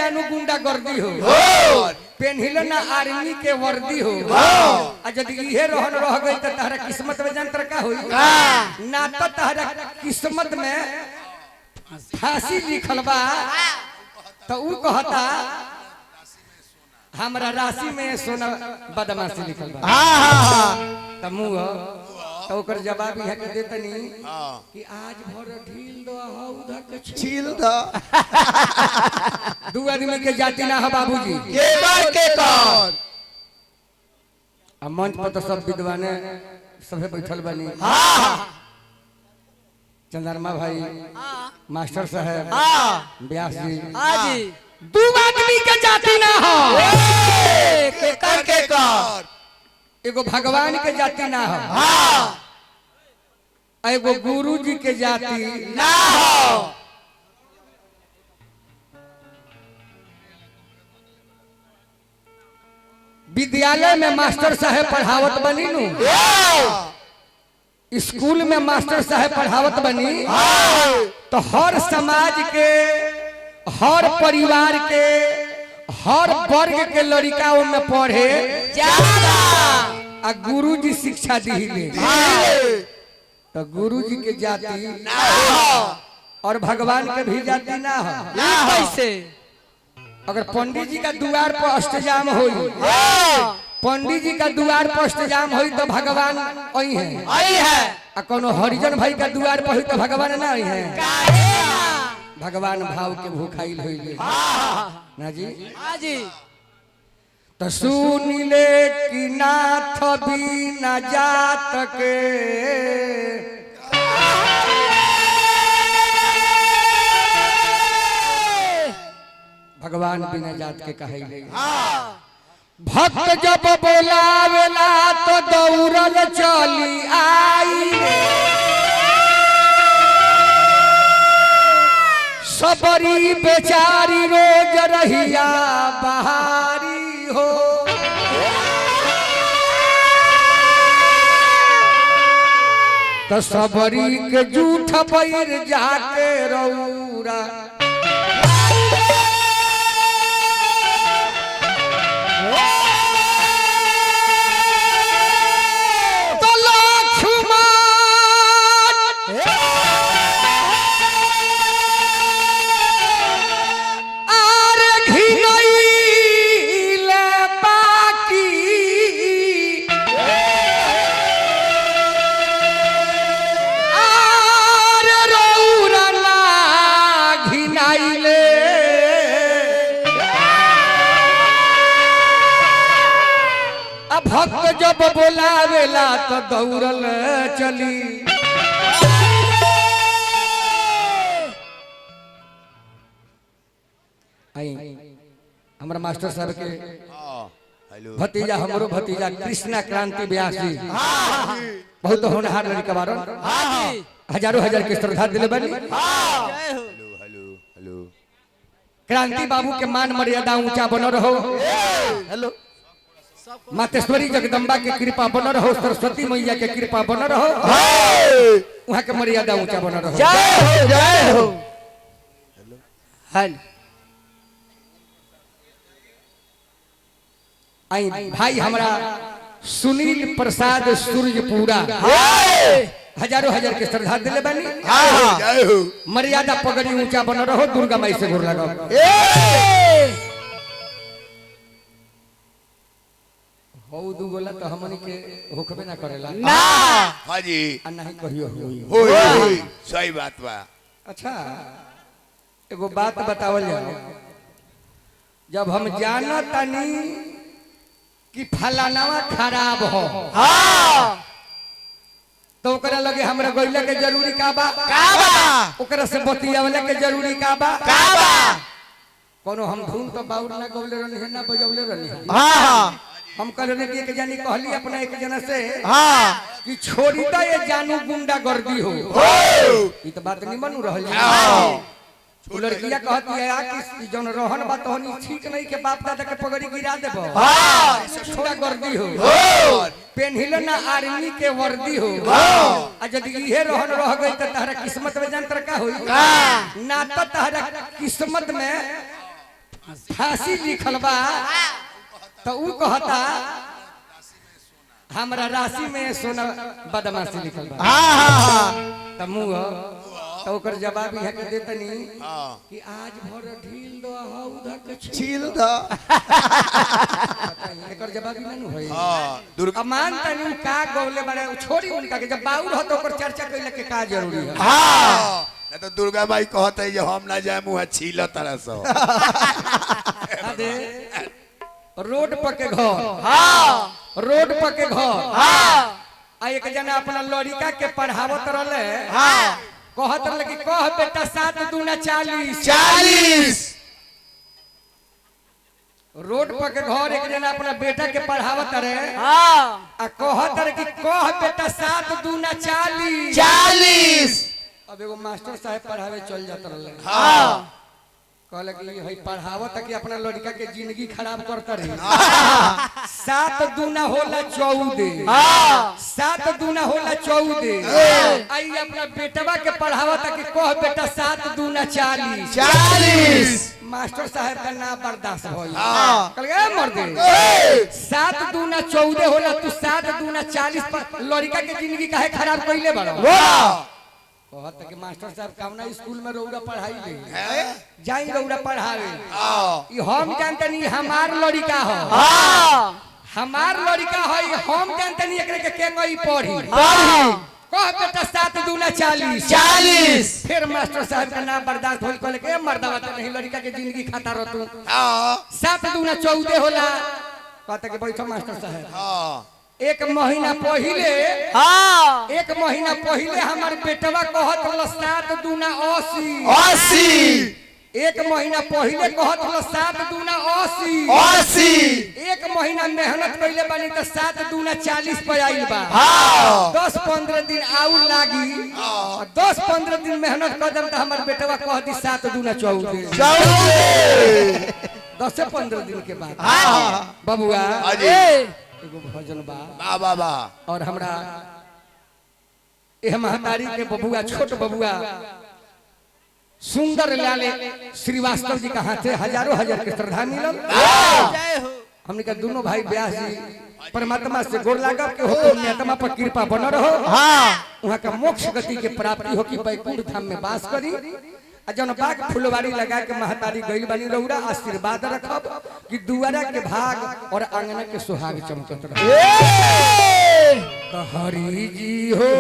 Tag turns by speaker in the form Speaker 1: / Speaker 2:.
Speaker 1: जानू गुंडा गर्दी हो पेनहिलो ना आर्मी के वर्दी हो आ यदि इहे रहन रह गई त तहरा किस्मत में जंतर का होई ना तो तहरा किस्मत में फांसी लिखल बा तो ऊ कहता हमरा राशि में सोना बदमाशी लिखल बा त मुंह तो ओकर जवाब है कि देतनी कि आज भर ढील दो उधर के छील दो दू आदमी के जाति ना है बाबूजी
Speaker 2: के बार के कौन
Speaker 1: अब मंच पर तो सब विद्वाने सभे बैठल बनी चंद्रमा भाई मास्टर साहब व्यास जी दू आदमी के जाति ना हो
Speaker 2: के कर के कौन
Speaker 1: एगो भगवान के जाति ना हो एगो गुरु जी के जाति
Speaker 2: ना हो
Speaker 1: विद्यालय में मास्टर साहब पढ़ावत बनी नु स्कूल में मास्टर साहब पढ़ावत बनी तो हर समाज के हर परिवार के हर वर्ग के लड़िकाओं में पढ़े आ गुरु जी शिक्षा दिले तो गुरु जी के जाति और भगवान के भी जाति ना हो
Speaker 2: कैसे
Speaker 1: अगर पंडित जी का द्वार पर अष्टजाम होई पंडित जी का द्वार पर अष्टजाम होई तो भगवान आई है आ कोनो हरिजन भाई का द्वार पर होई तो भगवान ना आई है भगवान भाव के भूखाइल होइले ना जी
Speaker 2: जी
Speaker 1: तो सुन ले कि नाथ बिना जात के भगवान बिना जात के कहैले भक्त जब बोलावेला तो दौड़ल चली आई सबरी बेचारी रोज रहिया बहारी हो तो सबरी के जूठ पैर जाके रौरा भक्त जब बोलावेला तो दौड़ल चली हमारा मास्टर साहब के भतीजा हमरो भतीजा कृष्णा क्रांति व्यास जी बहुत होनहार लड़का बारन हजारों हजार के श्रद्धा दिले बनी क्रांति बाबू के मान मर्यादा ऊंचा बनो रहो हेलो मातेश्वरी जगदम्बा के कृपा बन रहो सरस्वती मैया के कृपा बन रहो वहाँ के मर्यादा ऊंचा बन रहो
Speaker 2: जय हो
Speaker 1: आई भाई हमारा सुनील प्रसाद सूर्यपुरा हजारों हजार के श्रद्धा दिले बनी मर्यादा पगड़ी ऊंचा बन रहो दुर्गा माई से गोर लगाओ हो दू गोला तो हमनी के होखबे ना करेला
Speaker 2: ना
Speaker 3: हां जी
Speaker 1: आ नहीं कहियो
Speaker 3: होई सही बात बा
Speaker 1: अच्छा एगो बात बतावल जाओ जब हम जानतानी कि फलानावा खराब हो तो ओकरा लगे हमरा गइला के जरूरी का बा ओकरा से बतियावला के जरूरी का बा कोनो हम धुन तो बाउर ना गवले रहनी है ना बजवले रहनी है हम कल ने एक जानी कहली अपना एक जना से कि छोड़ी दे ये जानू गुंडा गर्दी हो ई तो बात नहीं मनू रहल वो लड़किया कहती है कि जौन रोहन बा तोहनी ठीक नहीं के बाप दादा के पगड़ी गिरा देबो छोड़ा गर्दी हो पेनहिलो ना आर्मी के वर्दी हो आ यदि इहे रोहन रह गई त तहरा किस्मत में जंतर का होई ना तो तहरा किस्मत में फांसी लिखल बा तो ऊ कहता हमरा राशि में सोना बदमाशी लिखल बा। त मुंह तो ओकर जवाब यह के देतनी कि आज भर ढील दो हो उधर के छील दो। एकर जवाब ही नहीं होई।
Speaker 3: दुर्गा
Speaker 1: अमान तनी का गौले बड़े छोड़ी उनका के जब बाउर हो तो ओकर चर्चा कइला के का जरूरी है।
Speaker 3: ना तो दुर्गा माई कहते है जो हम ना जाए मुँह छील तरह सो
Speaker 1: अरे रोड पर के घर रोड पर के घर आ एक जना अपना लड़का के पढ़ावत रहले कहत रहले कि कह बेटा 7 दूना 40 रोड पर के घर एक जना अपना बेटा के पढ़ावत रहे आ कहत रहे कि कह बेटा 7 दूना 40। अब एगो मास्टर साहब पढ़ावे चल जात रहले कहले कि हई पढ़ावत कि अपना लड़का के जिंदगी खराब करता रही। 7 दूना होला 14 7 दूना होला 14 आई अपना बेटवा के पढ़ावत कि कह बेटा 7 दूना 40। मास्टर साहब का ना बर्दाश्त होई कहले ए मर्दे 7 दूना 14 होला तू 7 दूना 40 पर लड़का के जिंदगी काहे खराब कइले बाड़ो। कहत कि मास्टर साहब कामना स्कूल में रौरा पढ़ाई ले जाई रौरा पढ़ावे ई हम जानते नहीं हमार लड़का हो हमार लड़का है हम जानते नहीं एकरे के कोई पढ़ी कह बेटा 7 दूना 40। फिर मास्टर साहब का ना बर्दाश्त होई कहले के मर्दावा तो नहीं लड़का के जिंदगी खाता रह तू 7 दूना 14 होला कहता कि बैठो मास्टर साहब एक महीना पहले हमार बेटवा कहत हल 7 दूना 80। एक महीना पहले कहत हल 7 दूना 80। एक महीना मेहनत कइले बानी त 7 दूना 40 पे आइल बा। 10-15 दिन आउर लागी 10-15 दिन मेहनत कर दम त हमार बेटवा कह दी 7 दूना 14। 10-15 दिन के बाद बबुआ एगो भजन बा और हमरा एह महतारी के बबुआ छोट बबुआ सुंदर लाले श्रीवास्तव जी का हाथे हजारों हजार के श्रद्धा मिलल। हमने का दोनों भाई व्यास जी परमात्मा से गोर लागब के हो पुण्यात्मा पर कृपा बन रहो वहाँ का मोक्ष गति के प्राप्ति हो कि बैकुंठ धाम में वास करी आ जौन बाग फुलवारी लगा के महतारी गइल बानी रौरा आशीर्वाद रखब कि दुआरा के भाग और आंगन के सुहाग चमकत रहे। हरि जी हो